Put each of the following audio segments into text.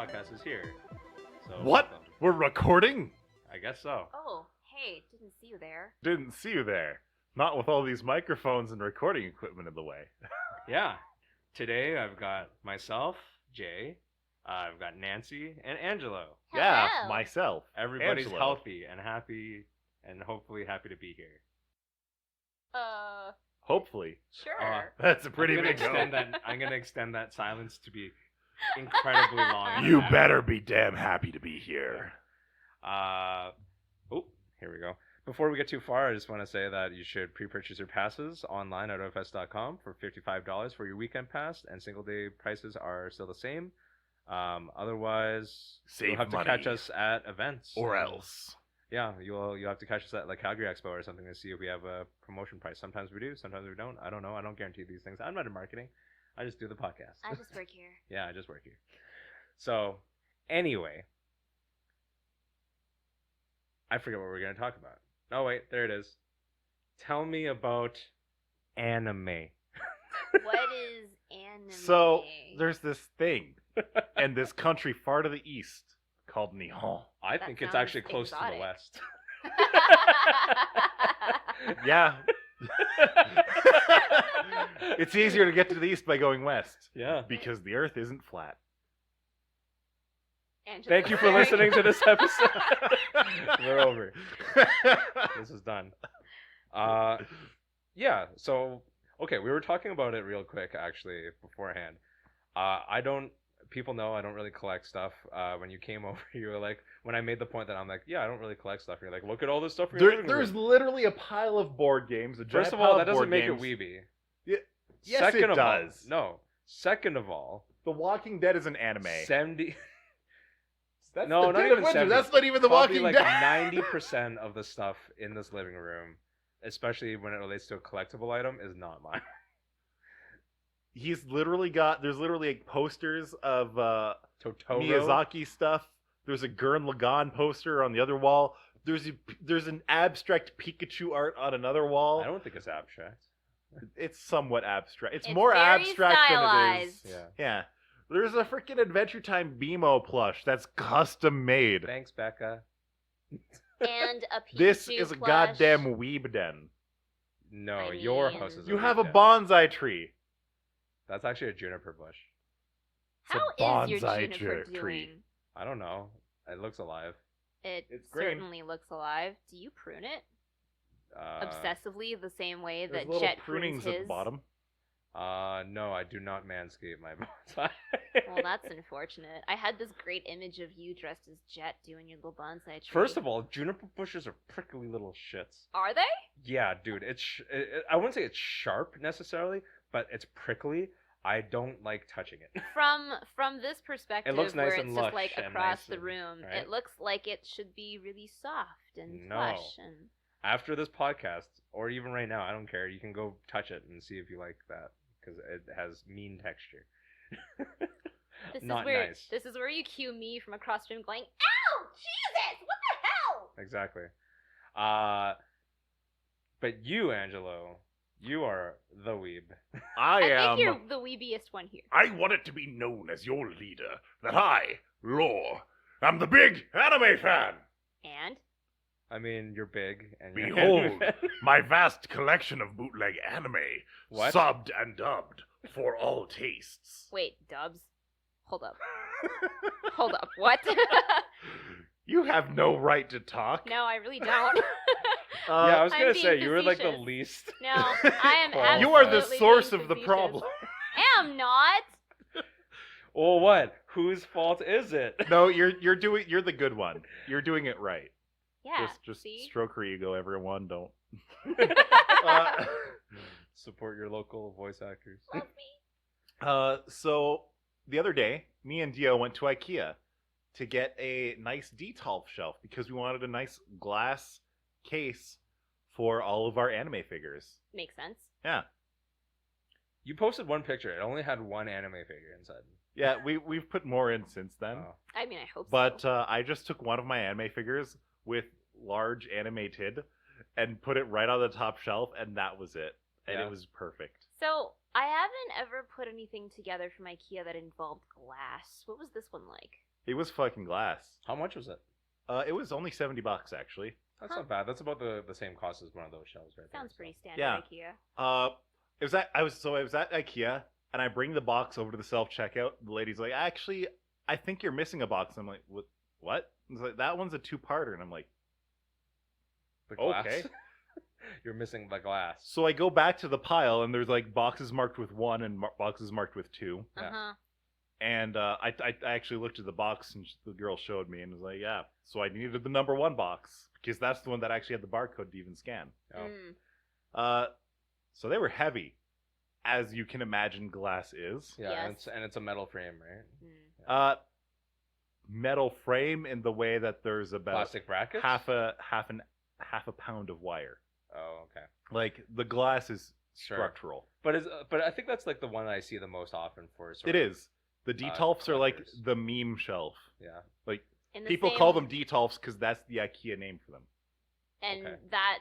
podcast is here. So What? welcome. We're recording? I guess so. Oh, hey, didn't see you there. Didn't see you there. Not with all these microphones and recording equipment in the way. Yeah. Today I've got myself, Jay. I've got Nancy and Angelo. Yeah, Hello. myself. Everybody's Angelo. healthy and happy, and hopefully happy to be here. Hopefully. Sure. That's a pretty I'm gonna big go. extend that. I'm gonna extend that silence to be incredibly long. You better be damn happy to be here. Here we go. Before we get too far, I just want to say that you should pre-purchase your passes online at Otafest.com for $55 for your weekend pass, and single-day prices are still the same. Otherwise, Save you'll have money. to catch us at events. Or else. Yeah, you'll have to catch us at like Calgary Expo or something to see if we have a promotion price. Sometimes we do, sometimes we don't. I don't know. I don't guarantee these things. I'm not in marketing. I just do the podcast. I just work here. Yeah, I just work here. So, anyway, I forget what we're going to talk about. Oh, wait, there it is. Tell me about anime. What is anime? So, there's this thing in this country far to the east called Nihon. I That think it's sounds actually close to the exotic. west. Yeah. It's easier to get to the east by going west. Yeah. Because the earth isn't flat. Angela's Thank you for very- listening to this episode. We're over. This is done. Yeah, so, okay, we were talking about it real quick, actually, beforehand. People know I don't really collect stuff. When you came over, you were like, when I made the point that I'm like, yeah, I don't really collect stuff. You're like, look at all this stuff in your living There's room. literally a pile of board games. First of all, that doesn't make it weeby. Yes, Second it of does. all, no. Second of all, The Walking Dead is an anime. 70... That's No, the not Dead even of Winter. 70. That's not even The Probably Walking like Dead. 90% of the stuff in this living room, especially when it relates to a collectible item, is not mine. There's literally like posters of Totoro. Miyazaki stuff. There's a Gurren Lagann poster on the other wall. There's an abstract Pikachu art on another wall. I don't think it's abstract. It's somewhat abstract. It's It's more very abstract than it is. stylized. Yeah. Yeah. There's a freaking Adventure Time BMO plush that's custom made. Thanks, Becca. And a Pikachu This is a plush. goddamn weeb den. No, I your mean- house is. You have a weekend. bonsai tree. That's actually a juniper bush. It's a How is your bonsai juniper tree. doing? I don't know. It looks alive. It It's green. certainly looks alive. Do you prune it Uh, obsessively the same way There's that little Jet prunes prunings at the his? bottom. No, I do not manscape my bonsai. Well, that's unfortunate. I had this great image of you dressed as Jet doing your little bonsai tree. First of all, juniper bushes are prickly little shits. Are they? Yeah, dude. I wouldn't say it's sharp necessarily, but it's prickly. I don't like touching it. From this perspective, looks nice where and it's just lush like and across nice the and- room, right? it looks like it should be really soft and No. plush. And After this podcast, or even right now, I don't care. You can go touch it and see if you like that, because it has mean texture. this Not is where nice. this is where you cue me from across the room going, "Ow, Jesus, what the hell?" Exactly. But you, Angelo, you are the weeb. I think you're the weebiest one here. I want it to be known as your leader that I, Lore, am the big anime fan. And I mean, you're big, and you're Behold, my vast collection of bootleg anime, What? subbed and dubbed for all tastes. wait, Dubs, hold up, hold up, what? You have no right to talk. No, I really don't. Yeah, I was I'm gonna being say you were like the facetious. least. No, I am Well, you are the absolutely source being of the facetious. problem. Am not. Well, what? Whose fault is it? No, you're the good one. You're doing it right. Yeah. Just see? stroke her ego, everyone. Don't. Support your local voice actors. Love me. So the other day, me and Dio went to Ikea to get a nice Detolf shelf because we wanted a nice glass case for all of our anime figures. Makes sense. Yeah. You posted one picture. It only had one anime figure inside. Yeah, we've put more in since then. Oh. I mean, I hope But so. I just took one of my anime figures with large animated and put it right on the top shelf, and that was it. And Yeah. it was perfect. So, I haven't ever put anything together from IKEA that involved glass. What was this one like? It was fucking glass. How much was it? It was only $70 actually. That's Huh. not bad. That's about the same cost as one of those shelves right Sounds there. pretty standard Yeah. IKEA. It was at I was at IKEA and I bring the box over to the self checkout. The lady's like, actually, I think you're missing a box. I'm like, what? It's like, that one's a 2-parter, and I'm like, The glass. Okay. You're missing the glass. so I go back to the pile and there's like boxes marked with 1 and boxes marked with 2. Yeah. Uh-huh. And I actually looked at the box and the girl showed me and was like, yeah. So I needed the number 1 box because that's the one that actually had the barcode to even scan. Oh. So they were heavy, as you can imagine glass is. Yeah, Yes. and it's a metal frame, right? Mm. Metal frame in the way that there's about Plastic brackets. half a pound of wire. Oh, okay. Like the glass is Sure. structural. But I think that's like the one I see the most often for. It is. The detolfs are like collectors. the meme shelf. Yeah. Like In the people same- call them detolfs because that's the IKEA name for them. And Okay. that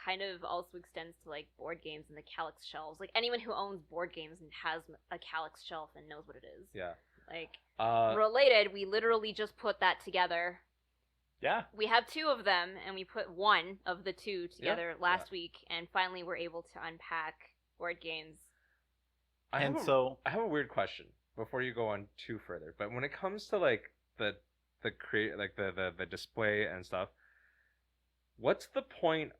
kind of also extends to like board games and the Calyx shelves. Like anyone who owns board games and has a Calyx shelf and knows what it is. Yeah. Like Uh, we literally just put that together. Yeah. We have 2 of them, and we put 1 of the 2 together last week, and finally we're able to unpack board games. I And have a- so I have a weird question before you go on too further. But when it comes to like the the display and stuff, what's the point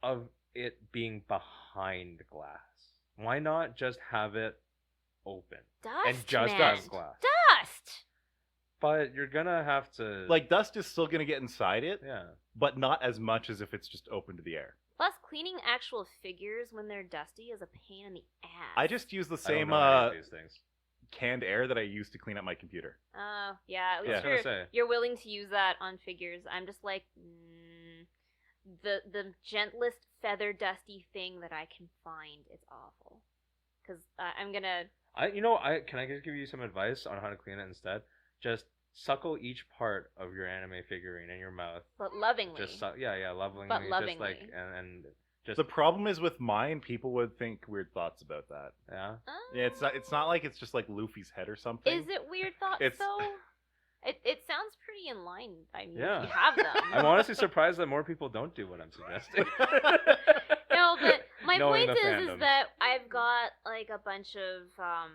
of it being behind glass? Why not just have it open Dust, and just man. have glass? Dust! But you're gonna have to like dust is still gonna get inside it, yeah. but not as much as if it's just open to the air. Plus, cleaning actual figures when they're dusty is a pain in the ass. I just use the I don't same know any of these things. canned air that I use to clean up my computer. Oh, yeah, at Yeah. least I was gonna say. you're willing to use that on figures. I'm just like, the gentlest feather dusty thing that I can find. It's awful. Because I'm gonna... Can I just give you some advice on how to clean it instead? Just suckle each part of your anime figurine in your mouth. But lovingly. Just lovingly. But Just lovingly. like and just The problem is with mine, people would think weird thoughts about that. yeah. Yeah, it's not like it's just like Luffy's head or something. Is it weird thoughts, It's- though? It sounds pretty in line. I mean, Yeah. if you have them. I'm honestly surprised that more people don't do what I'm suggesting. No, but my Knowing point the is fandom. that I've got like a bunch of I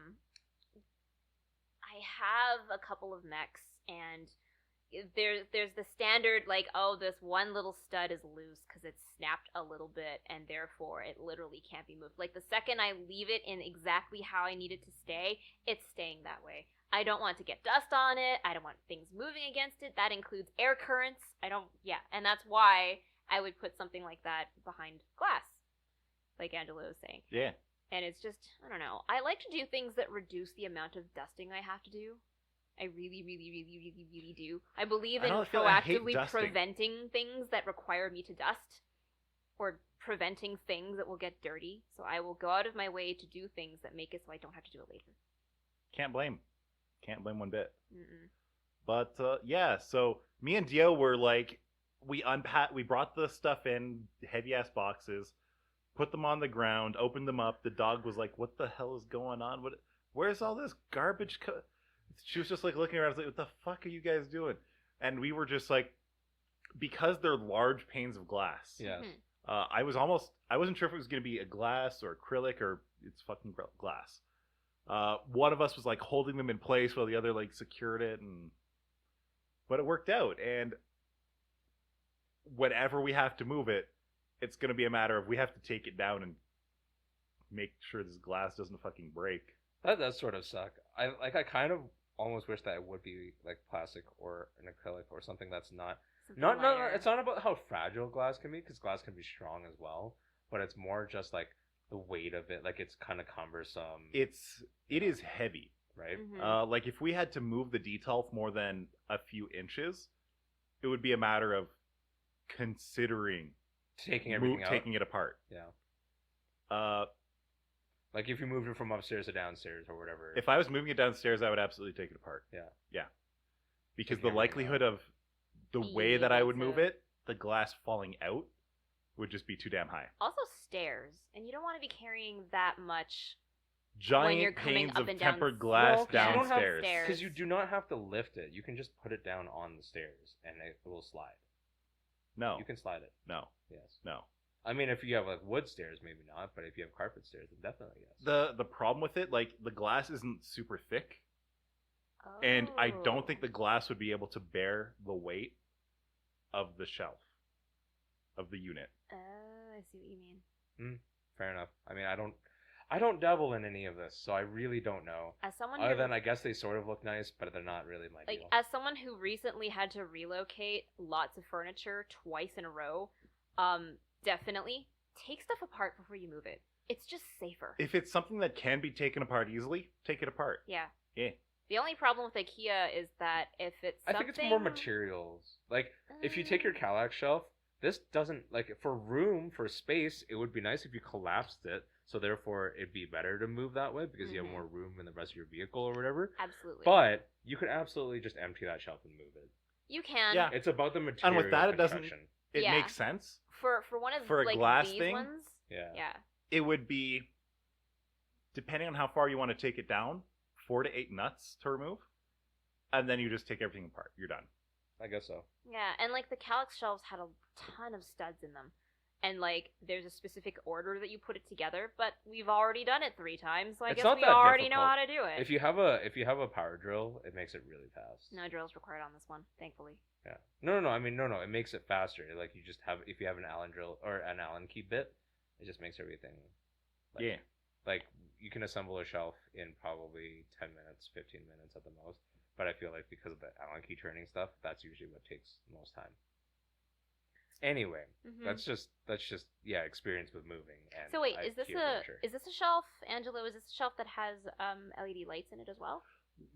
have a couple of mechs, and there's the standard like, oh, this one little stud is loose because it's snapped a little bit and therefore it literally can't be moved. Like the second I leave it in exactly how I need it to stay, it's staying that way. I don't want to get dust on it. I don't want things moving against it. That includes air currents. And that's why I would put something like that behind glass, like Angelo was saying. Yeah. And it's just, I don't know. I like to do things that reduce the amount of dusting I have to do. I really, really, really, really, really do. I believe in I hate proactively dusting. preventing things that require me to dust, or preventing things that will get dirty. So I will go out of my way to do things that make it so I don't have to do it later. Can't blame one bit. Mm-mm. But yeah, so me and Dio were like, we brought the stuff in heavy ass boxes, put them on the ground, opened them up. The dog was like, "What the hell is going on? Where's all this garbage?" She was just like looking around, like, "What the fuck are you guys doing?" And we were just like, because they're large panes of glass. Yes. Mhm. I wasn't sure if it was gonna be a glass or acrylic or it's fucking glass. One of us was like holding them in place while the other like secured it, but it worked out. And whenever we have to move it, it's gonna be a matter of we have to take it down and make sure this glass doesn't fucking break. That does sort of suck. I kind of almost wish that it would be like plastic or an acrylic or something that's not. Something No, lighter. it's not about how fragile glass can be, because glass can be strong as well. But it's more just like the weight of it. Like it's kind of cumbersome. It is heavy. right? Mhm. Like if we had to move the detolf more than a few inches, it would be a matter of considering Taking everything out. taking it apart. Yeah. Like if you moved it from upstairs to downstairs or whatever. If I was moving it downstairs, I would absolutely take it apart. Yeah. Because Taking the everything likelihood out. of the Being way that I able would move to- it, the glass falling out, would just be too damn high. Also stairs, and you don't want to be carrying that much giant coming panes up of and down tempered glass Well, 'cause you don't have downstairs. stairs. Because you do not have to lift it. You can just put it down on the stairs, and it will slide. No, You can slide it. no, Yes. no. I mean, if you have like wood stairs, maybe not. But if you have carpet stairs, then definitely yes. The problem with it, like the glass isn't super thick, and I don't think the glass would be able to bear the weight of the shelf of the unit. Oh, I see what you mean. Fair enough. I mean, I don't dabble in any of this, so I really don't know. As someone Other who, than I guess they sort of look nice, but they're not really my like, deal. as someone who recently had to relocate lots of furniture twice in a row, definitely take stuff apart before you move it. It's just safer. If it's something that can be taken apart easily, take it apart. Yeah. Yeah. The only problem with IKEA is that if it's I something... think it's more materials. Like, if you take your Calyx shelf, this doesn't, like, for room, for space, it would be nice if you collapsed it, so therefore it'd be better to move that way because you have Mhm. more room in the rest of your vehicle or whatever. Absolutely. But you could absolutely just empty that shelf and move it. you can. Yeah. It's about the material. And with that, it doesn't- construction. It Yeah. makes sense. For one of For a like glass these thing? ones. Yeah. Yeah. It would be, depending on how far you want to take it down, 4 to 8 nuts to remove, and then you just take everything apart. You're done. I guess so. Yeah, and like the Calyx shelves had a ton of studs in them. And like there's a specific order that you put it together, but we've already done it 3 times, so I It's guess not we that already know difficult. how to do it. If you have a power drill, it makes it really fast. No drills required on this one, thankfully. Yeah. No. I mean, no. It makes it faster. Like you just have, if you have an Allen drill or an Allen key bit, it just makes everything. Like, Yeah. Like you can assemble a shelf in probably 10 minutes, 15 minutes at the most. But I feel like because of the Allen key turning stuff, that's usually what takes the most time. Anyway, Mhm. that's just experience with moving. And So wait, IKEA is this furniture. a shelf, Angelo? Is this a shelf that has LED lights in it as well?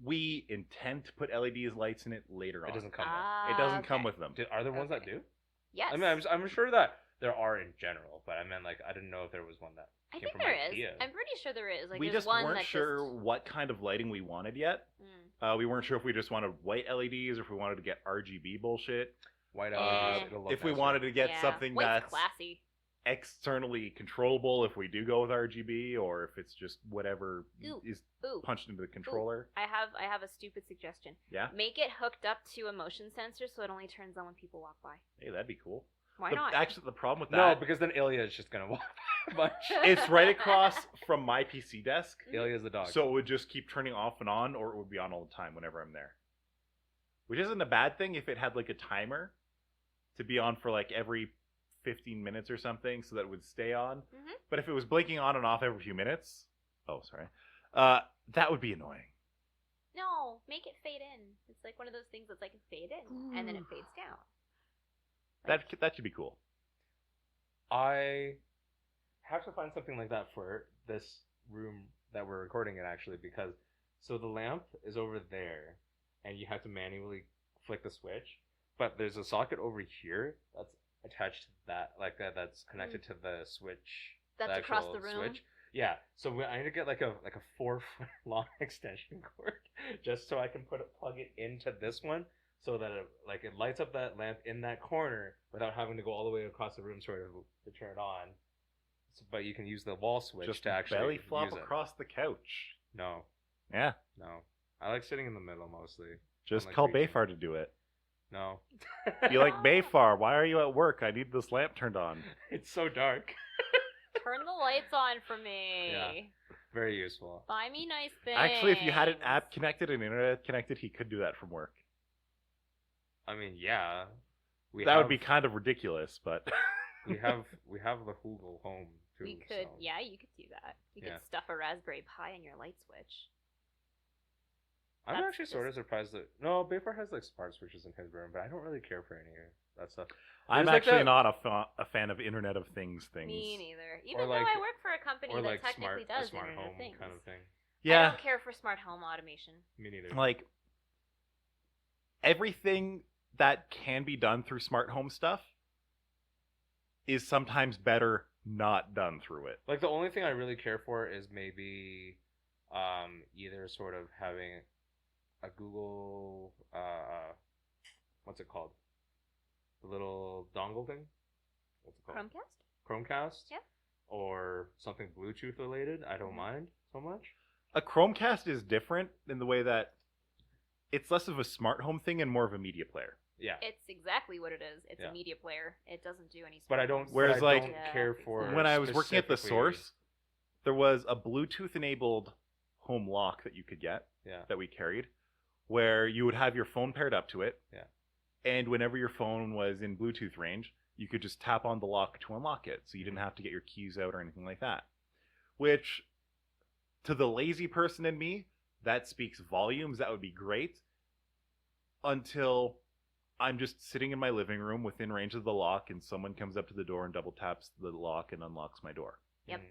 We intend to put LED lights in it later on. It doesn't come It doesn't come okay. with them. Are there ones that Okay. do? Yes. I mean, I'm sure that there are in general, but I meant like I didn't know if there was one that I came think from there is. IKEA. I'm pretty sure there is. Like We there's just one weren't that sure just... what kind of lighting we wanted yet. We weren't sure if we just wanted white LEDs or if we wanted to get RGB bullshit. White Eh. LEDs. It'll look If we nicer. wanted to get Yeah. something White's that's classy. externally controllable, if we do go with RGB, or if it's just whatever Ooh. is Ooh. punched into the controller. I have a stupid suggestion. Yeah. Make it hooked up to a motion sensor so it only turns on when people walk by. Hey, that'd be cool. Why The- not? Actually, the problem with No, that, because then Ilya is just gonna walk by a bunch. it's right across from my PC desk, Ilya's the dog. so it would just keep turning off and on, or it would be on all the time whenever I'm there. Which isn't a bad thing if it had like a timer to be on for like every 15 minutes or something, so that it would stay on. Mhm. But if it was blinking on and off every few minutes, that would be annoying. No, make it fade in. It's like one of those things that's like fade in and then it fades down. That should be cool. I have to find something like that for this room that we're recording in, actually, because so the lamp is over there, and you have to manually flick the switch. But there's a socket over here that's attached to that, like that's connected to the switch. That's the across actual the room? Switch. Yeah, so I need to get like a 4-foot long extension cord just so I can plug it into this one, so that it lights up that lamp in that corner without having to go all the way across the room sort of to turn it on. So, but you can use the wall switch Just to actually belly flop use it. across the couch. No, Yeah. I like sitting in the middle mostly. Just Unlike call reaching. Bayfar to do it. No. Be like, Bayfar, why are you at work? I need this lamp turned on. It's so dark. Turn the lights on for me. Yeah. Very useful. Buy me nice things. Actually, if you had an app connected and internet connected, he could do that from work. I mean, yeah. That would be kind of ridiculous, but we have the Google Home too. We could, so. yeah, you could do that. You Yeah. could stuff a Raspberry Pi in your light switch. I'm That's actually sort of surprised that Bayfar has like smart switches in his room, but I don't really care for any of that stuff. I'm There's like actually that- not a fan of Internet of Things. Me neither. Even like- though I work for a company Or that like technically a does smart Internet home of Things. kind of thing. I Yeah, don't care for smart home automation. Me neither. like everything that can be done through smart home stuff is sometimes better not done through it. Like the only thing I really care for is maybe either sort of having a Google what's it called? The little dongle thing? What's it called? Chromecast? Chromecast? Yeah. Or something Bluetooth related, I don't Mhm. mind. so much. A Chromecast is different in the way that it's less of a smart home thing and more of a media player. Yeah. It's exactly what it is. It's Yeah. a media player. It doesn't do any. But I smart don't. homes. Whereas, but I like, don't care for. When I was working at the specifically- Source, there was a Bluetooth-enabled home lock that you could get Yeah. that we carried, where you would have your phone paired up to it. Yeah. And whenever your phone was in Bluetooth range, you could just tap on the lock to unlock it, so you didn't have to get your keys out or anything like that. Which, to the lazy person in me, that speaks volumes. That would be great. Until I'm just sitting in my living room within range of the lock, and someone comes up to the door and double taps the lock and unlocks my door. Yep.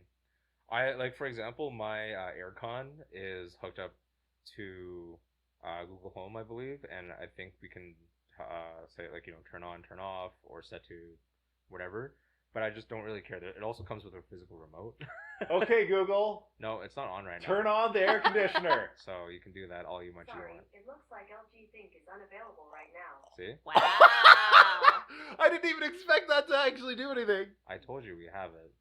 I like, for example, my aircon is hooked up to Google Home, I believe, and I think we can say, like, turn on, turn off, or set to whatever. But I just don't really care. It also comes with a physical remote. Okay, Google, No, it's not on right now. turn on the air conditioner. So you can do that all you much you Sorry, want. it looks like LG Think is unavailable right now. See, Wow. I didn't even expect that to actually do anything. I told you we have it.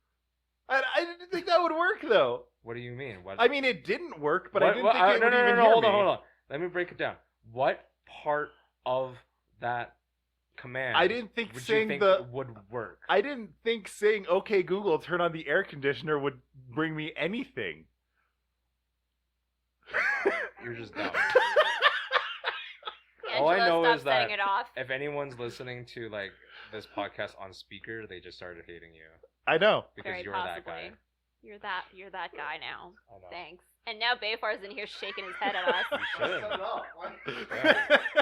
I didn't think that would work, though. What do you mean? What? I mean, it didn't work, but I didn't think it no, would no, even no, hear hold me. on, hold on. Let me break it down. What part of that command I didn't think would saying you think the. would work? I didn't think saying "Okay, Google, turn on the air conditioner" would bring me anything. You're just dumb. Angela, All I know stop is that setting it off. if anyone's listening to like this podcast on speaker, they just started hating you I know. because Very you're possibly. that guy. You're that guy now. I know. Thanks. And now Bayfar's in here shaking his head at us. You should.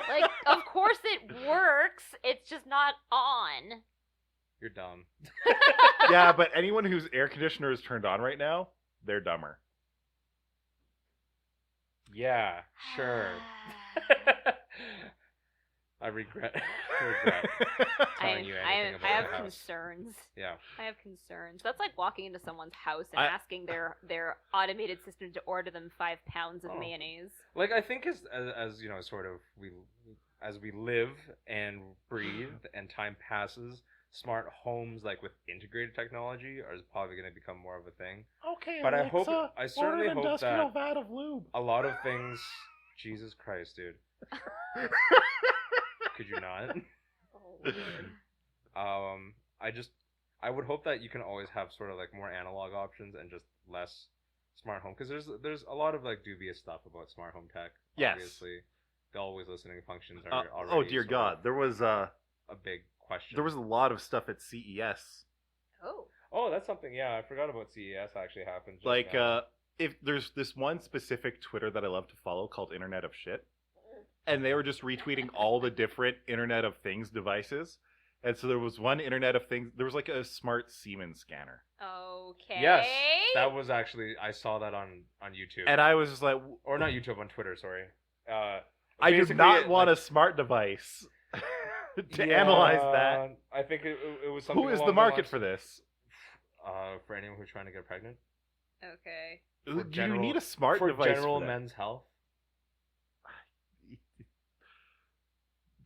Like, of course it works. It's just not on. You're dumb. Yeah, but anyone whose air conditioner is turned on right now, they're dumber. Yeah, sure. I regret telling you anything about I have the house. concerns. Yeah. I have concerns. That's like walking into someone's house and I- asking their automated system to order them 5 pounds of Oh. mayonnaise. Like, I think as sort of as we live and breathe and time passes, smart homes like with integrated technology are probably going to become more of a thing. Okay, But I certainly hope that vat of lube. a lot of things. Jesus Christ, dude. Could you not? Oh, I would hope that you can always have sort of like more analog options and just less smart home, because there's a lot of like dubious stuff about smart home tech. Yes. Obviously, the always listening functions are already. Oh dear sort God, of there was a big question. a lot of stuff at CES. oh. Oh, that's something. Yeah, I forgot about CES actually happened. just Like, now. if there's this one specific Twitter that I love to follow called Internet of Shit, and they were just retweeting all the different Internet of Things devices. And so there was one Internet of Things. There was like a smart semen scanner, Okay. Yes, that was actually, I saw that on YouTube. and I was just like, or not YouTube, on Twitter. Sorry. I do basically, not want like, a smart device to analyze that. I think it was something. Who is along the market lines- for this? For anyone who's trying to get pregnant. Okay. For Do general- you need a smart for device general for that? men's health.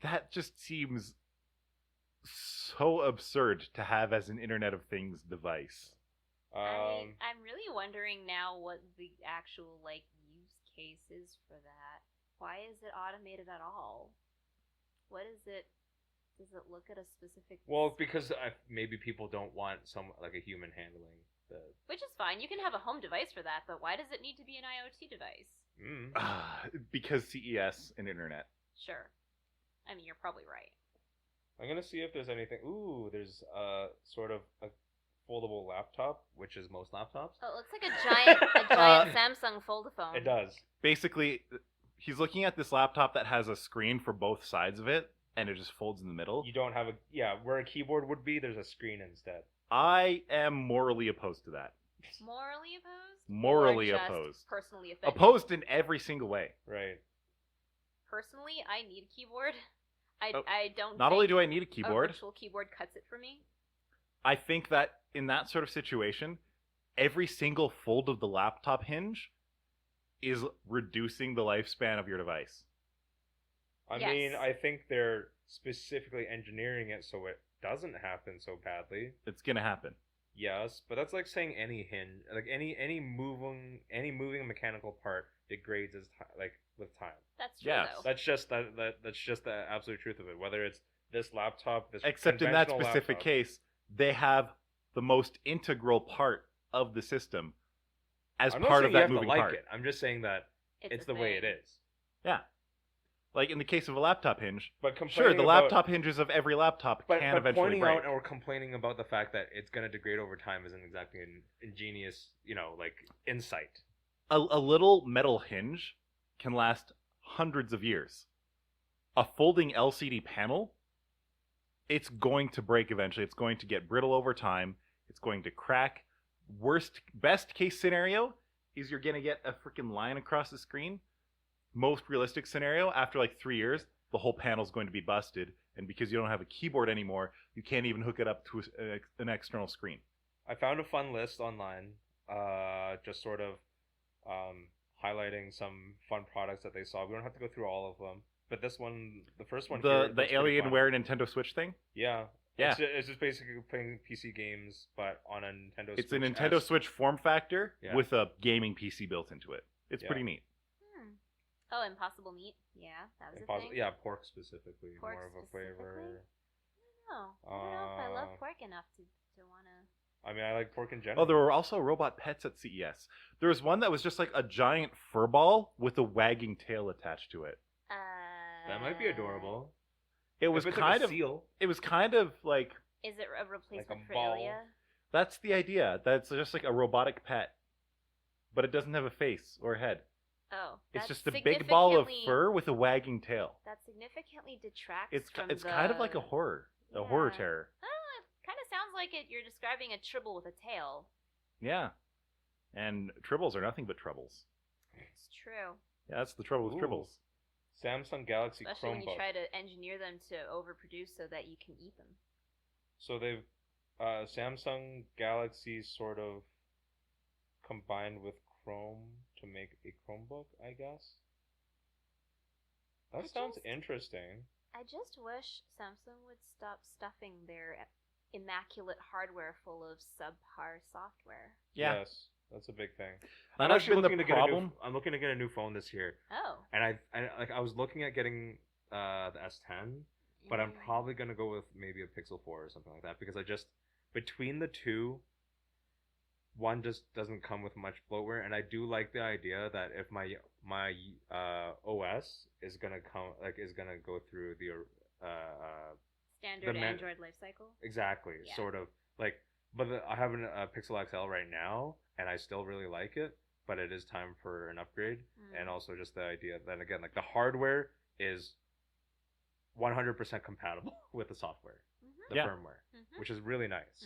That just seems so absurd to have as an Internet of Things device. I'm really wondering now what the actual like use case is for that. Why is it automated at all? What is it? Does it look at a specific? Well, because maybe people don't want some like a human handling the. Which is fine. You can have a home device for that, but why does it need to be an IoT device? Because CES and Internet. Sure. I mean, you're probably right. I'm gonna see if there's anything. Ooh, there's sort of a foldable laptop, which is most laptops. Oh, it looks like a giant Samsung foldaphone. It does. Basically, he's looking at this laptop that has a screen for both sides of it, and it just folds in the middle. You don't have where a keyboard would be. There's a screen instead. I am morally opposed to that. Morally opposed? Morally Or just opposed. Personally offended? Opposed in every single way. Right. Personally, I need a keyboard. Oh, I don't. Not think only do I need a a keyboard, virtual keyboard cuts it for me. I think that in that sort of situation, every single fold of the laptop hinge is reducing the lifespan of your device. I Yes. mean, I think they're specifically engineering it so it doesn't happen so badly. It's going to happen. Yes, but that's like saying any hinge, like any moving mechanical part degrades as like with time. That's true Yes. though. That's just the absolute truth of it. Whether it's this laptop, this Except in that conventional specific laptop. case, they have the most integral part of the system as I'm not part saying of you that have moving to like part. it. I'm just saying that it's a the way it thing. is. Yeah. Like in the case of a laptop hinge, But sure, complaining the about, laptop hinges of every laptop but, can but eventually pointing break. out or complaining about the fact that it's going to degrade over time isn't exactly an ingenious, like insight. A little metal hinge can last hundreds of years. A folding LCD panel, it's going to break eventually. It's going to get brittle over time. It's going to crack. Best case scenario is you're going to get a freaking line across the screen. Most realistic scenario, after like 3 years, the whole panel's going to be busted. And because you don't have a keyboard anymore, you can't even hook it up to an external screen. I found a fun list online, just sort of highlighting some fun products that they saw. We don't have to go through all of them, but this one, the first one, here, looks The pretty fun. Alienware Nintendo Switch thing? Yeah. Yeah. It's just basically playing PC games, but on a Nintendo It's Switch. a Nintendo Switch form factor Yeah. with a gaming PC built into it. It's Yeah. pretty neat. Oh, Impossible Meat. Yeah, that was a thing. Yeah, pork specifically. Pork more of a specifically? flavor. No, I don't know if I love pork enough to wanna. I mean, I like pork in general. Oh, there were also robot pets at CES. There was one that was just like a giant fur ball with a wagging tail attached to it. That might be adorable. It was If it's kind like a of seal. it was kind of like Is it a replacement for ball. Ilya? that's the idea. That's just like a robotic pet. But it doesn't have a face or head. Oh, It's that's just a big ball of significantly- fur with a wagging tail. That significantly detracts It's from it's the... kind of like a horror Yeah. terror. It kind of sounds like it. You're describing a tribble with a tail. Yeah. And tribbles are nothing but troubles. It's true, Yeah, that's the trouble with Ooh. tribbles. Samsung Galaxy especially when you Chromebook. try to engineer them to overproduce so that you can eat them. So they've Samsung Galaxy sort of combined with Chrome to make a Chromebook, I guess. That I sounds just- interesting. I just wish Samsung would stop stuffing their immaculate hardware full of subpar software. Yeah. Yes, that's a big thing. That I'm has actually been the looking to get problem. I'm looking to get a new phone this year, Oh. and I was looking at getting the S10, but I'm probably gonna go with maybe a Pixel 4 or something like that because I just between the two, one just doesn't come with much bloatware, and I do like the idea that if my OS is gonna go through the Standard the man- Android lifecycle. exactly Yeah. sort of like, but I have a Pixel XL right now, and I still really like it, but it is time for an upgrade, and also just the idea that again like the hardware is 100% compatible with the software, the Yeah. firmware, which is really nice.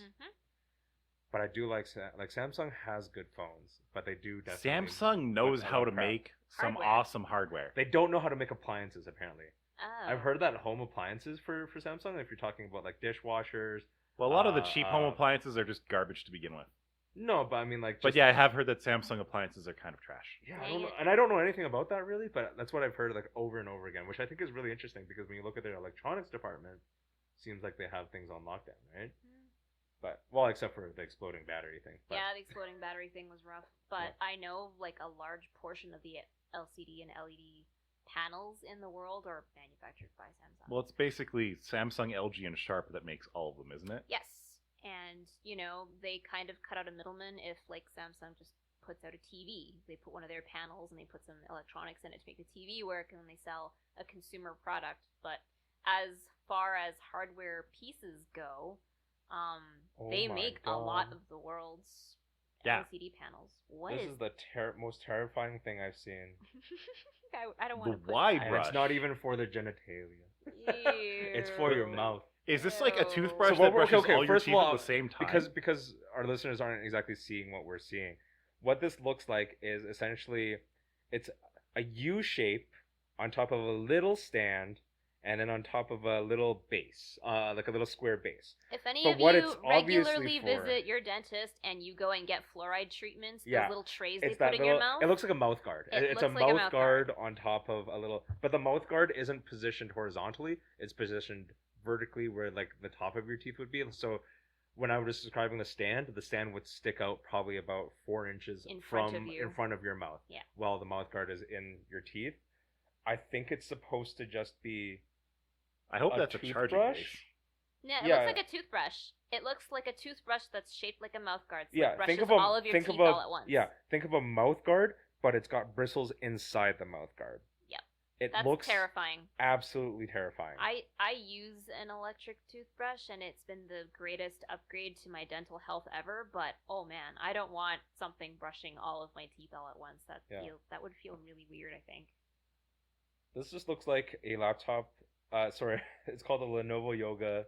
But I do like Samsung has good phones, but they do definitely Samsung knows a lot how of to crap. make some Hardware. awesome hardware. They don't know how to make appliances apparently. Oh. I've heard that home appliances for Samsung, if you're talking about like dishwashers. Well, a lot of the cheap home uh, appliances are just garbage to begin with. No, but I mean like. But just- yeah, I have heard that Samsung appliances are kind of trash. Yeah, I Dang don't know, it. and I don't know anything about that really, but that's what I've heard like over and over again, which I think is really interesting because when you look at their electronics department, seems like they have things on lockdown, right? But well, except for the exploding battery thing. But, Yeah, the exploding battery thing was rough, but I know like a large portion of the LCD and LED panels in the world are manufactured by Samsung. Well, it's basically Samsung, LG, and Sharp that makes all of them, isn't it? Yes, and they kind of cut out a middleman if like Samsung just puts out a TV. They put one of their panels and they put some electronics in it to make the TV work, and then they sell a consumer product. But as far as hardware pieces go, Oh they my make a lot God. of the world's Yeah. LCD panels. What this is? is the most terrifying thing I've seen, I don't The want to. wide and brush. it's not even for the genitalia. It's It's for your mouth. Is this like a Ew. toothbrush So that what we're- brushes okay, all your first of teeth all, at the same time? Because our listeners aren't exactly seeing what we're seeing. What this looks like is essentially it's a U shape on top of a little stand, and then on top of a little base, like a little square base. If any But of what you it's obviously regularly for- visit your dentist and you go and get fluoride treatments, Yeah. those little trays they It's put that in little. your mouth. It looks like a mouth guard. It It's a looks like a mouth mouth guard on top of a little, but the mouth guard isn't positioned horizontally. It's positioned vertically, where like the top of your teeth would be. So when I was describing the stand would stick out probably about 4 inches In front of from you. in front of your mouth. Yeah. While the mouth guard is in your teeth. I think it's supposed to just be I hope a that's a charging toothbrush. base. No, it Yeah. looks like a toothbrush. It looks like a toothbrush that's shaped like a mouth guard. So Yeah, it brushes think of a all of your think teeth of a all at once. yeah, think of a mouth guard, but it's got bristles inside the mouth guard. Yep. It That's looks terrifying. absolutely terrifying. I use an electric toothbrush, and it's been the greatest upgrade to my dental health ever. But oh man, I don't want something brushing all of my teeth all at once. That would feel really weird. I think. This just looks like a laptop. Sorry, it's called a Lenovo Yoga.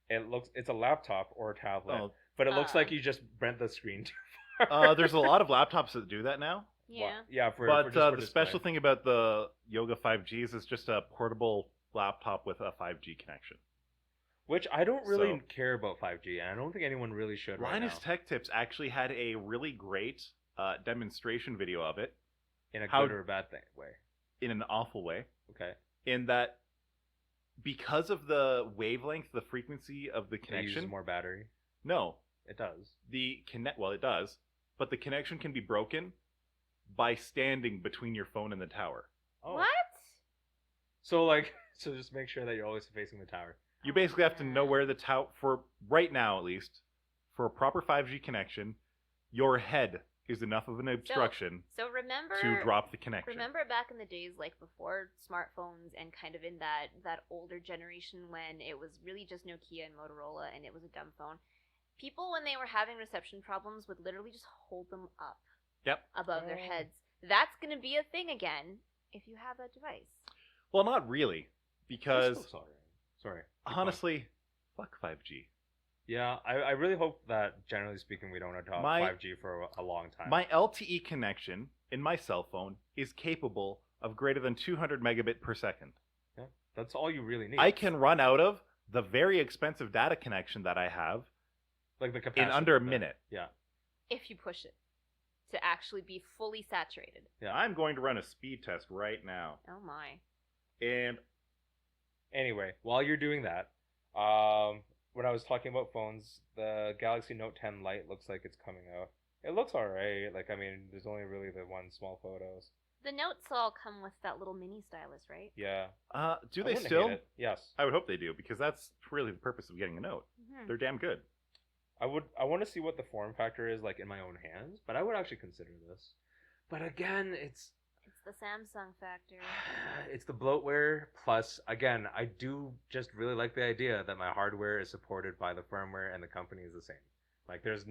It's a laptop or a tablet, Oh, but it looks like you just bent the screen too there's a lot of laptops that do that now. Yeah. Yeah, But for the special thing about the Yoga 5G is it's just a portable laptop with a 5G connection. which I don't really So- care about 5G, and I don't think anyone really should right Linus now. Tech Tips actually had a really great demonstration video of it In a how- good or a bad thing way. in an awful way, Okay. in that because of the wavelength, the frequency of the It uses connection, more battery. no, It does. well, it does, but the connection can be broken by standing between your phone and the tower. Oh. What? So just make sure that you're always facing the tower. You basically have to know where the tower, for right now at least, for a proper 5G connection, your head is enough of an obstruction So remember to drop the connection. Remember back in the days, like before smartphones and kind of in that older generation when it was really just Nokia and Motorola and it was a dumb phone. People, when they were having reception problems, would literally just hold them up above their Oh. heads. That's going to be a thing again if you have that device. Well, not really, because That's still sorry. Keep going. honestly, fuck 5G. Yeah, I really hope that generally speaking we don't adopt My- 5G for a long time. My LTE connection in my cell phone is capable of greater than 200 megabit per second. Yeah, that's all you really need. I can run out of the very expensive data connection that I have like the capacity in under a of it. minute. Yeah. If you push it to actually be fully saturated. Yeah. I'm going to run a speed test right now. Oh my. And Anyway, while you're doing that, when I was talking about phones, the Galaxy Note 10 Lite looks like it's coming out. It looks alright. Like, I mean, there's only really the one small photos. The notes all come with that little mini stylus, right? Yeah. do I they wouldn't still? hate it. Yes. I would hope they do, because that's really the purpose of getting a note. Mm-hmm. They're damn good. I want to see what the form factor is like in my own hands, but I would actually consider this. But again, it's It's the Samsung factor. it's the bloatware plus again, I do just really like the idea that my hardware is supported by the firmware and the company is the same. Like there's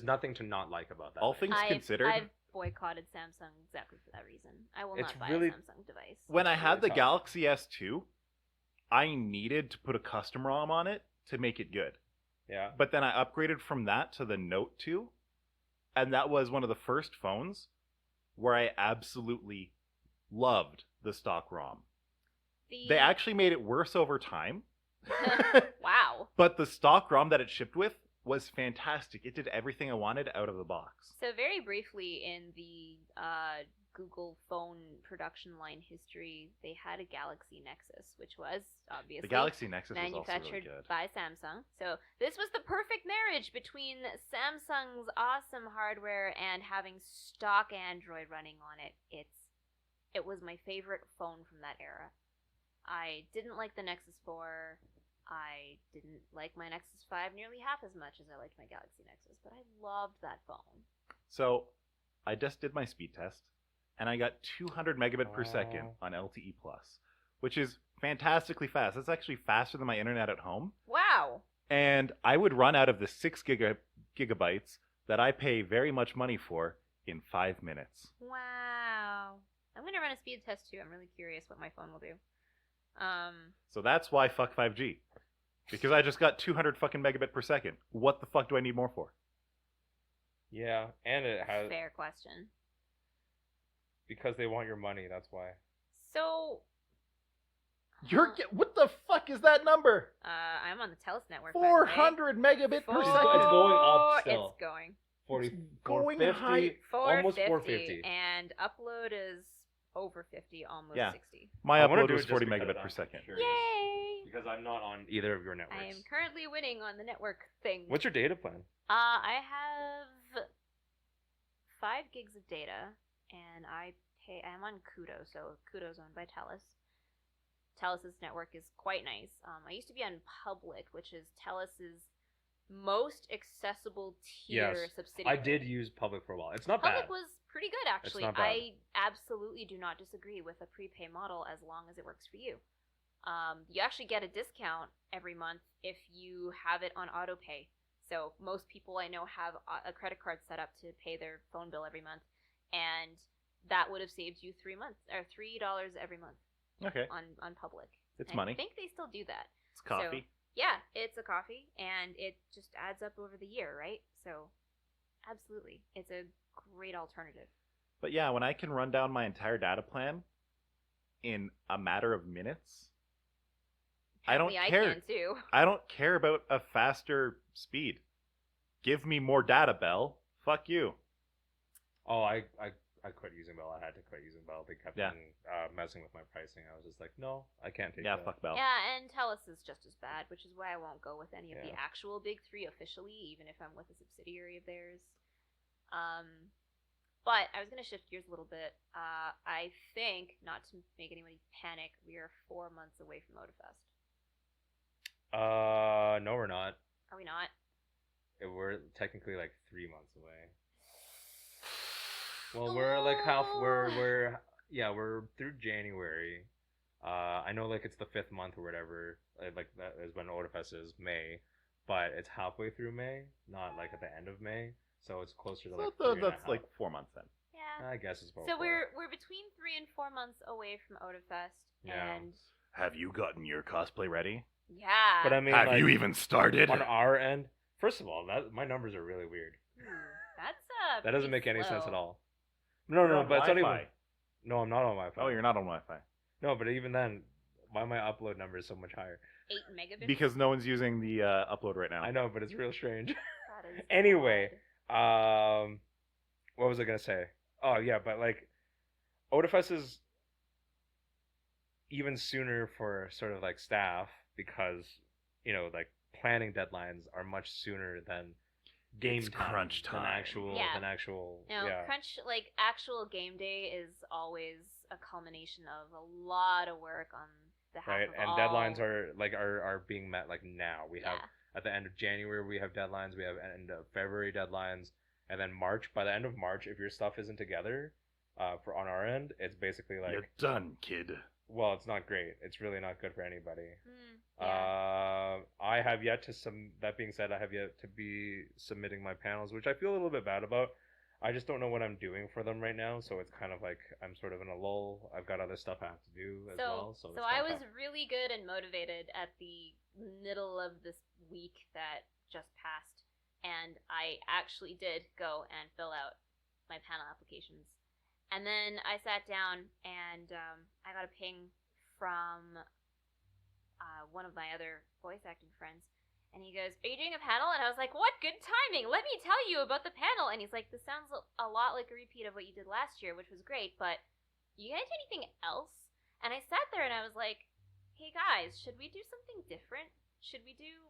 nothing to not like about that. All things considered, I've boycotted Samsung exactly for that reason. I will It's not buy really- a Samsung device. when I It's had really the tough. Galaxy S2, I needed to put a custom ROM on it to make it good. Yeah. But then I upgraded from that to the Note 2, and that was one of the first phones where I absolutely loved the stock ROM. They actually made it worse over time, Wow. but the stock ROM that it shipped with was fantastic. It did everything I wanted out of the box. So very briefly in the Google phone production line history, they had a Galaxy Nexus, which was obviously The Galaxy Nexus was also really manufactured good. by Samsung. So this was the perfect marriage between Samsung's awesome hardware and having stock Android running on it. It was my favorite phone from that era. I didn't like the Nexus 4. I didn't like my Nexus 5 nearly half as much as I liked my Galaxy Nexus, but I loved that phone. So I just did my speed test, and I got 200 megabit per second Wow. on LTE Plus, which is fantastically fast. That's actually faster than my internet at home. Wow. And I would run out of the 6 gigabytes that I pay very much money for in 5 minutes. Wow. I'm going to run a speed test too. I'm really curious what my phone will do. So that's why fuck 5G. Because I just got 200 fucking megabit per second. What the fuck do I need more for? Yeah, and it has Fair question. because they want your money, that's why. So, What the fuck is that number? I'm on the Telus network. by the way. 400 megabit per Four- second. It's going up still. It's going. 40, going 450, high. almost 450, 450. and upload is over 50, almost Yeah. 60. My I wanna upload do was it just 40 because megabit I'm per second. curious. Yay! Because I'm not on either of your networks. I am currently winning on the network thing. What's your data plan? I have 5 gigs of data, and I'm on Kudo, so Kudo's owned by Telus. Telus's network is quite nice. I used to be on Public, which is Telus's most accessible tier subsidiary. I did use Public for a while. It's not Public bad. was pretty good, actually. It's not bad. I absolutely do not disagree with a prepay model as long as it works for you. You actually get a discount every month if you have it on autopay. So most people I know have a credit card set up to pay their phone bill every month, and that would have saved you $3 every month. Okay. On Public. It's and money. I think they still do that. It's coffee. So, yeah, it's a coffee, and it just adds up over the year, right? So, absolutely, it's a great alternative. But yeah, when I can run down my entire data plan in a matter of minutes, Apparently I don't care. I can too. I don't care about a faster speed. Give me more data, Bell. Fuck you. Oh, I quit using Bell. I had to quit using Bell. They kept messing with my pricing. I was just like, no, I can't take that. Fuck Bell. Yeah, and Telus is just as bad, which is why I won't go with any of the Yeah. actual big 3 officially, even if I'm with a subsidiary of theirs. But I was going to shift gears a little bit. I think, not to make anybody panic, we are 4 months away from Otafest. No, we're not. Are we not? We're technically like 3 months away. Well, we're like we're through January. I know like it's the 5th month or whatever. Like that is when Otafest is, May, but it's halfway through May, not like at the end of May. So it's closer to like. That's like 4 months then. Yeah. I guess it's about. So 4. we're between 3 and 4 months away from Otafest, Yeah. and Have you gotten your cosplay ready? yeah. But I mean, Have like, you even started? on our end? First of all, my numbers are really weird. That's That doesn't make pretty any sense slow. at all. No, You're on but it's not even. Wi-Fi. No, I'm not on Wi-Fi. Oh, you're not on Wi-Fi. No, but even then, why my upload number is so much higher? 8 megabits. Because no one's using the upload right now. I know, but it's real strange. That is Anyway, odd. what was I gonna say? Oh yeah, but like, Otafest is even sooner for sort of like staff because like planning deadlines are much sooner than game It's time crunch time. than actual No, yeah. crunch, like, actual game day is always a culmination of a lot of work on behalf Right, of and all... deadlines are being met like now. We have Yeah. at the end of January we have deadlines. We have end of February deadlines, and then March. By the end of March, if your stuff isn't together, for on our end, it's basically like, You're done, kid. well, it's not great. It's really not good for anybody. Yeah. I have yet to that being said, I have yet to be submitting my panels, which I feel a little bit bad about. I just don't know what I'm doing for them right now, so it's kind of like I'm sort of in a lull. I've got other stuff I have to do as well. So it's I not was tough. really good and motivated at the middle of this week that just passed, and I actually did go and fill out my panel applications. And then I sat down and I got a ping from one of my other voice acting friends, and he goes, "Are you doing a panel?" And I was like, "What good timing! Let me tell you about the panel." And he's like, "This sounds a lot like a repeat of what you did last year, which was great, but you guys do anything else?" And I sat there and I was like, "Hey guys, should we do something different? Should we do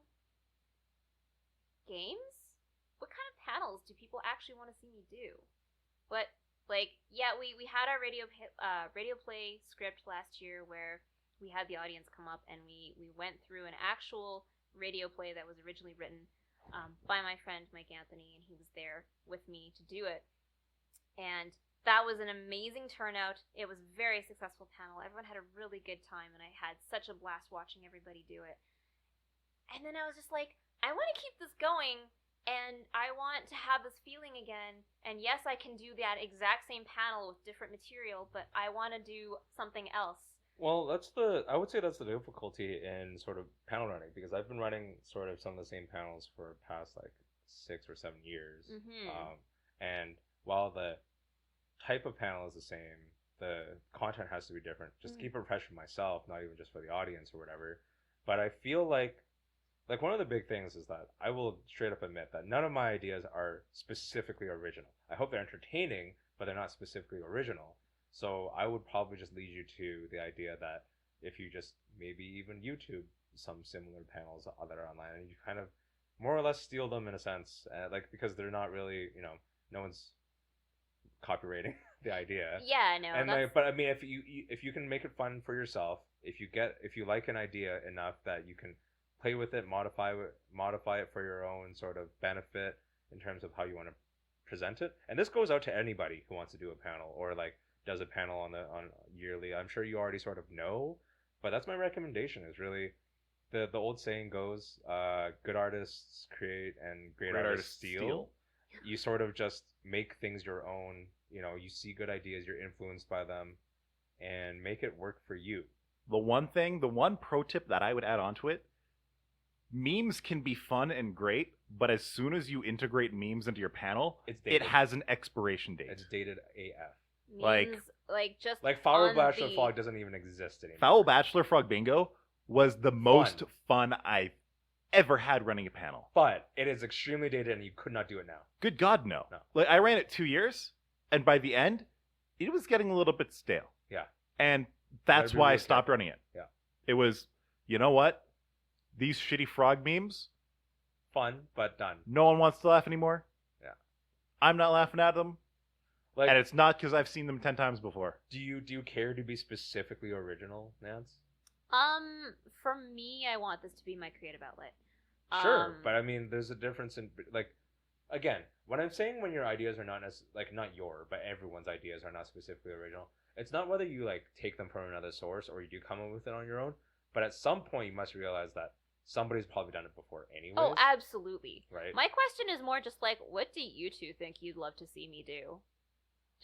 games? What kind of panels do people actually want to see me do?" But like, yeah, we had our radio play script last year where we had the audience come up and we went through an actual radio play that was originally written by my friend Mike Anthony, and he was there with me to do it. And that was an amazing turnout. It was a very successful panel. Everyone had a really good time, and I had such a blast watching everybody do it. And then I was just like, I want to keep this going, and I want to have this feeling again. And yes, I can do that exact same panel with different material, but I want to do something else. Well, I would say that's the difficulty in sort of panel running, because I've been running sort of some of the same panels for past like 6 or 7 years. Mm-hmm. And while the type of panel is the same, the content has to be different, just to keep it fresh for myself, not even just for the audience or whatever. But I feel like one of the big things is that I will straight up admit that none of my ideas are specifically original. I hope they're entertaining, but they're not specifically original. So I would probably just lead you to the idea that if you just maybe even YouTube some similar panels that are online, and you kind of more or less steal them in a sense, like because they're not really, no one's copywriting the idea. Yeah, no. And That's... but I mean, if you can make it fun for yourself, if you like an idea enough that you can play with it, modify it for your own sort of benefit in terms of how you want to present it. And this goes out to anybody who wants to do a panel or like does a panel on yearly. I'm sure you already sort of know, but that's my recommendation. Is really the old saying goes, good artists create and great artists steal. You sort of just make things your own. You see good ideas, you're influenced by them, and make it work for you. The one pro tip that I would add onto it, memes can be fun and great, but as soon as you integrate memes into your panel, it has an expiration date. It's dated AF. Memes, like Foul Bachelor Frog doesn't even exist anymore. Foul Bachelor Frog Bingo was the most fun I've ever had running a panel. But it is extremely dated, and you could not do it now. Good God, no. Like I ran it 2 years, and by the end, it was getting a little bit stale. Yeah. And that's why I stopped running it. Yeah. It was, you know what? These shitty frog memes, fun, but done. No one wants to laugh anymore. Yeah. I'm not laughing at them. Like, and it's not because I've seen them 10 times before. Do you care to be specifically original, Nance? For me, I want this to be my creative outlet. Sure, but I mean, there's a difference in, like, again, when I'm saying when your ideas are not not your, but everyone's ideas are not specifically original, it's not whether you, like, take them from another source or you do come up with it on your own, but at some point you must realize that somebody's probably done it before anyways. Oh, absolutely. Right? My question is more just like, what do you two think you'd love to see me do?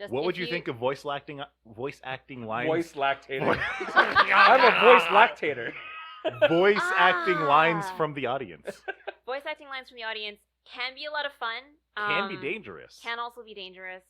What would you think of voice acting lines? Voice lactator. I'm a voice lactator. Voice acting lines from the audience. Voice acting lines from the audience can be a lot of fun. Can be dangerous. Can also be dangerous.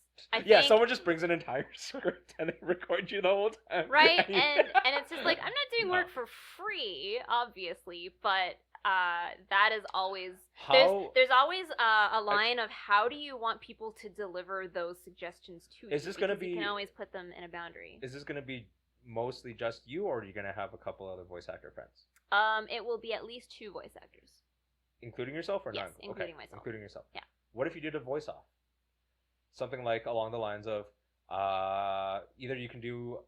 Yeah, someone just brings an entire script and they record you the whole time. Right, and it's just like, I'm not doing work for free, obviously, but that is always there's always a line of how do you want people to deliver those suggestions to you. Is this going to be? You can always put them in a boundary. Is this going to be mostly just you, or are you going to have a couple other voice actor friends? It will be at least 2 voice actors, including yourself, or yes, not? Including myself. Including yourself. Yeah. What if you did a voice off? Something like along the lines of either you can do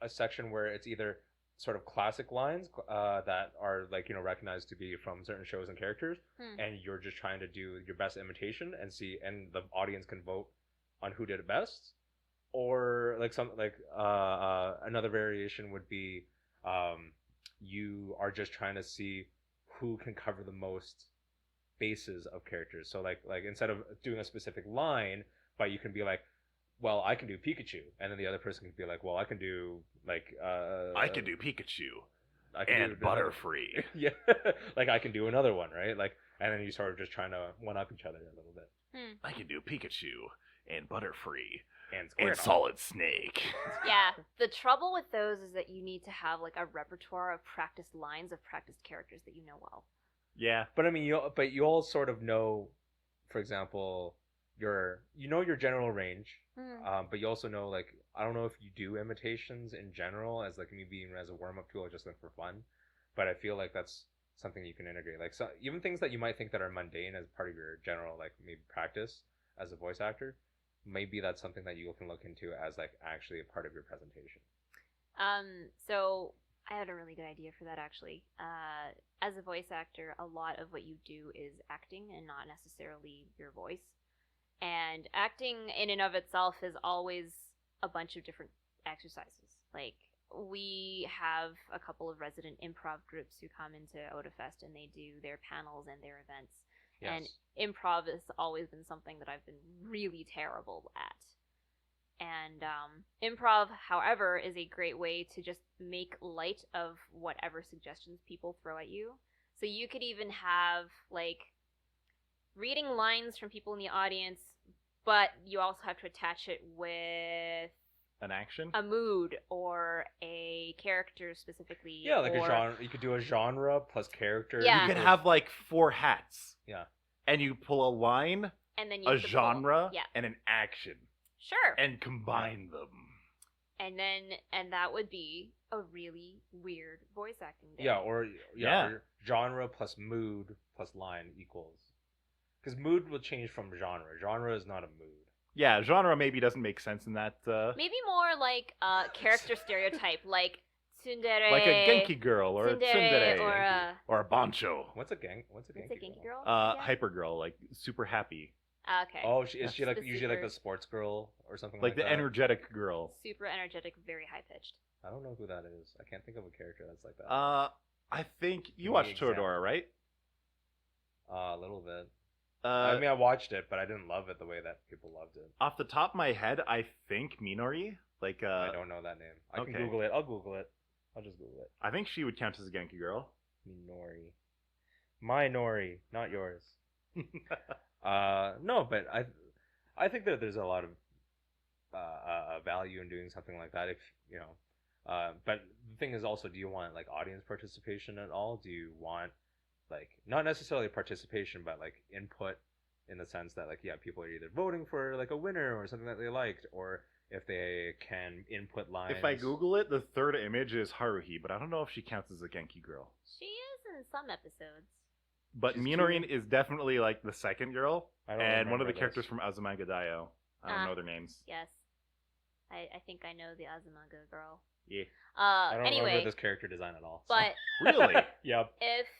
a section where it's either sort of classic lines that are like recognized to be from certain shows and characters, and you're just trying to do your best imitation and the audience can vote on who did it best, or like another variation would be you are just trying to see who can cover the most bases of characters. So like instead of doing a specific line, but you can be like, well, I can do Pikachu, and then the other person can be like, well, I can do like I can do Pikachu I can and Butterfree. Yeah, like I can do another one, right? Like, and then you sort of just trying to one up each other a little bit. I can do Pikachu and Butterfree and Solid Snake. Yeah, the trouble with those is that you need to have like a repertoire of practiced lines of practiced characters that you know well. Yeah, but I mean, you all sort of know, for example, your general range, but you also know, like, I don't know if you do imitations in general as like maybe even as a warm up tool or just like for fun, but I feel like that's something you can integrate. Like, so even things that you might think that are mundane as part of your general like maybe practice as a voice actor, maybe that's something that you can look into as like actually a part of your presentation. So I had a really good idea for that actually. As a voice actor, a lot of what you do is acting and not necessarily your voice. And acting in and of itself is always a bunch of different exercises. Like, we have a couple of resident improv groups who come into Otafest and they do their panels and their events. Yes. And improv has always been something that I've been really terrible at. And improv, however, is a great way to just make light of whatever suggestions people throw at you. So you could even have, like, reading lines from people in the audience, but you also have to attach it with an action, a mood, or a character specifically. Yeah, like a genre. You could do a genre plus character. Yeah. You can have like 4 hats. Yeah. And you pull a line, and then you a genre, yeah, and an action. Sure. And combine them. And that would be a really weird voice acting day. Yeah, or Yeah. or genre plus mood plus line equals. Because mood will change from genre. Genre is not a mood. Yeah, genre maybe doesn't make sense in that. Maybe more like character stereotype, like tsundere. Like a Genki girl or a tsundere or or a bancho. What's a Genki what's a Genki girl? Hyper girl, like super happy. Okay. Oh, is she like The usually like super- the sports girl or something Like the that? energetic girl. Super energetic, very high pitched. I don't know who that is. I can't think of a character that's like that. I think Give you me watched example. Toradora, right? A little bit. I I mean, I watched it, but I didn't love it the way that people loved it. off the top of my head, I think Minori. Like, I don't know that name. I okay. can Google it. I'll Google it. I'll just Google it. I think she would count as a Genki girl. Minori. My Nori, not yours. No, but I think that there's a lot of value in doing something like that. If you know, but the thing is also, do you want like audience participation at all? Do you want like not necessarily participation, but like input in the sense that like people are either voting for like a winner or something that they liked, or if they can input lines. If I Google it, the third image is Haruhi, but I don't know if she counts as a Genki girl. She is in some episodes. But She's Minorin cute. is definitely like the second girl, I don't and one of the remember characters this. from Azumanga Daioh. I don't know their names. Yes. I think I know the Azumanga girl. Yeah. I don't Anyway, remember this character design at all. So. but Really? Yep.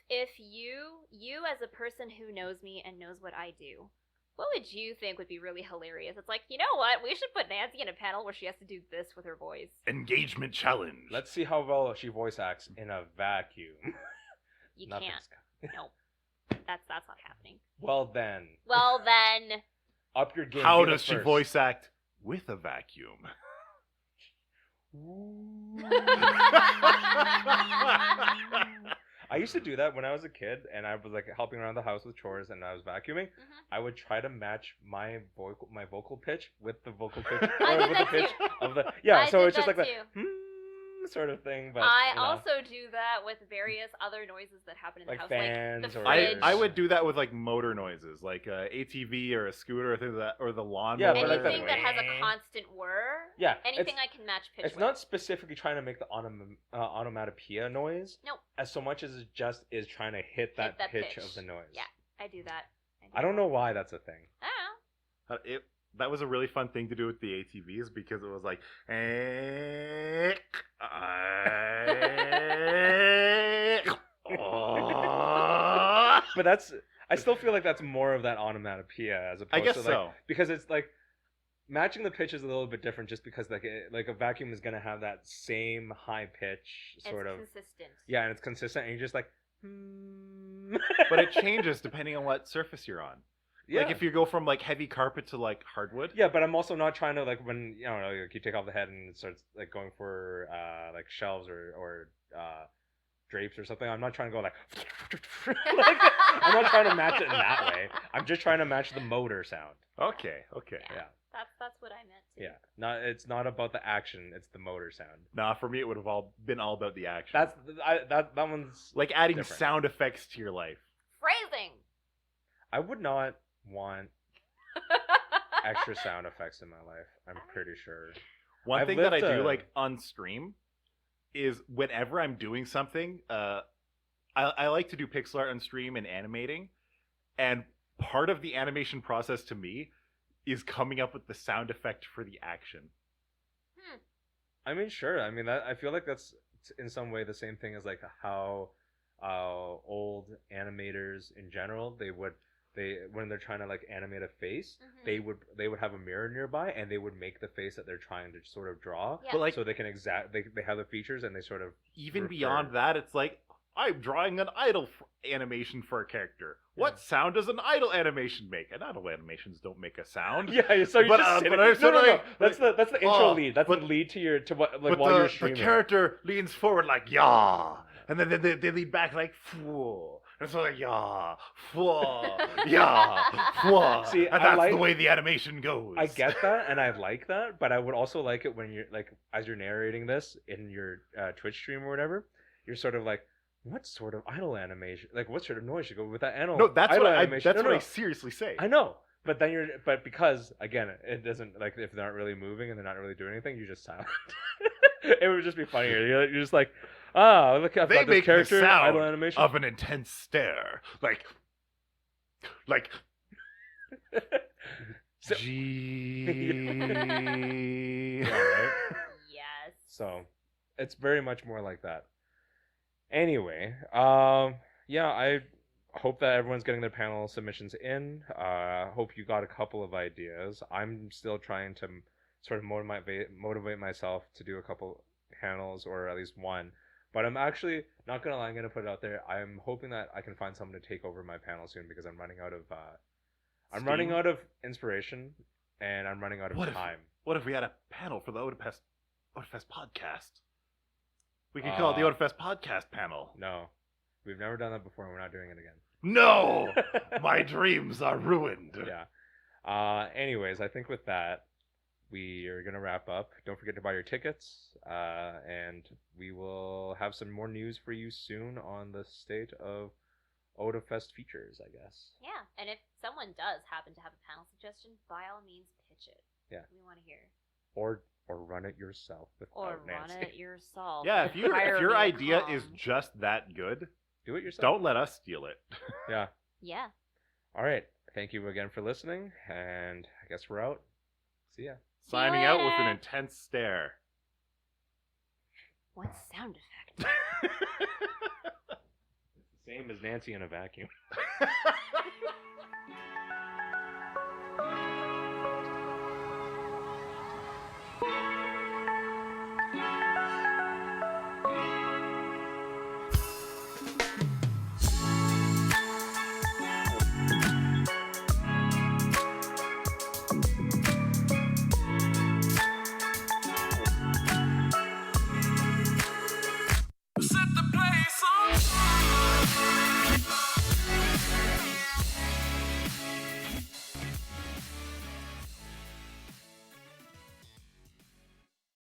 if you as a person who knows me and knows what I do, what would you think would be really hilarious? It's like, you know what? We should put Nancy in a panel where she has to do this with her voice. Engagement challenge. Let's see how well she voice acts in a vacuum. You Nothing's can't. gonna- Nope. That's not happening. Well then, Well then, up your game. How be the does she first. voice act with a vacuum? I used to do that when I was a kid, and I was like helping around the house with chores, and I was vacuuming. I would try to match my vocal pitch with the vocal pitch, I or did with that the pitch too. of the yeah. I so did it's just that like too. the sort of thing. But I you know, also do that with various other noises that happen in the Like house, fans like the or- fridge. I would do that with like motor noises, like ATV or a scooter or things like that, or the lawnmower. Yeah, but like anything that has a constant whir. yeah, Anything I can match pitch It's with. not specifically trying to make the onomatopoeia noise. Nope. As so much as it just is trying to hit that, that pitch pitch. of the noise. Yeah, I do that. I don't know why that's a thing. I don't know. That was a really fun thing to do with the ATVs because it was like, But that's I still feel like that's more of that onomatopoeia as opposed I guess to like so. because it's like matching the pitch is a little bit different just because like a vacuum is gonna have that same high pitch sort It's of consistent. yeah, and it's consistent and you're just like But it changes depending on what surface you're on. yeah. Like if you go from like heavy carpet to like hardwood. Yeah, but I'm also not trying to like when you know like you take off the head and it starts like going for like shelves or drapes or something. I'm not trying to go like, like I'm not trying to match it in that way. I'm just trying to match the motor sound. Okay. Yeah. That's what I meant too. Yeah. It's not about the action, it's the motor sound. Nah, for me it would have all been all about the action. That one's like adding different. sound effects to your life. Phrasing. I would not want extra sound effects in my life. I'm pretty sure. One I've thing that I lived do a- like on stream is whenever I'm doing something, I like to do pixel art on stream and animating, and part of the animation process to me is coming up with the sound effect for the action. I mean, sure. I mean, I feel like that's in some way the same thing as like how old animators in general when they're trying to like animate a face, Mhm. they would have a mirror nearby and they would make the face that they're trying to sort of draw, Yeah. But like so they can they have the features and they sort of even refer- beyond that, it's like I'm drawing an idle animation for a character. What sound does an idle animation make? And idle animations don't make a sound. yeah. So you But, just sit but it- I no, sort no, of no. like- That's the intro oh, lead. That's but- the lead to what like But while you're the streaming. character leans forward like yeah, and then they lean back like phew. And so like yeah, phew, yeah, phew. See, and I that's like- the way the animation goes. I get that, and I like that, but I would also like it when you're like, as you're narrating this in your Twitch stream or whatever, you're sort of like, what sort of idle animation, like what sort of noise should go with that idle? No, that's idle what I animation? that's No, what I no. seriously say. I know, But then because again, it doesn't like if they're not really moving and they're not really doing anything, you just silent. It would just be funnier. You're just like, look, I've They got this make the character, sound idle animation. of an intense stare, like So- G. Yeah, right? Yes. So it's very much more like that. Anyway, yeah, I hope that everyone's getting their panel submissions in. Hope you got a couple of ideas. I'm still trying to sort of motivate myself to do a couple panels or at least one. But I'm actually not gonna lie. I'm gonna put it out there. I'm hoping that I can find someone to take over my panel soon because I'm running out of running out of inspiration and I'm running out of time. What if we had a panel for the Otafest podcast? We could call it the Otafest podcast panel. No, we've never done that before, and we're not doing it again. No, my dreams are ruined. Yeah. Anyways, I think with that, we are gonna wrap up. Don't forget to buy your tickets, and we will have some more news for you soon on the state of Otafest features, I guess. Yeah, and if someone does happen to have a panel suggestion, by all means, pitch it. Yeah. We want to hear. Or run it yourself without Or Nancy. run it yourself. Yeah, if your Hire idea me to is come. just that good, Do it yourself. don't let us steal it. Yeah. Yeah. All right. Thank you again for listening, and I guess we're out. See ya. Signing out with an later. intense stare. What sound effect? Same as Nancy in a vacuum.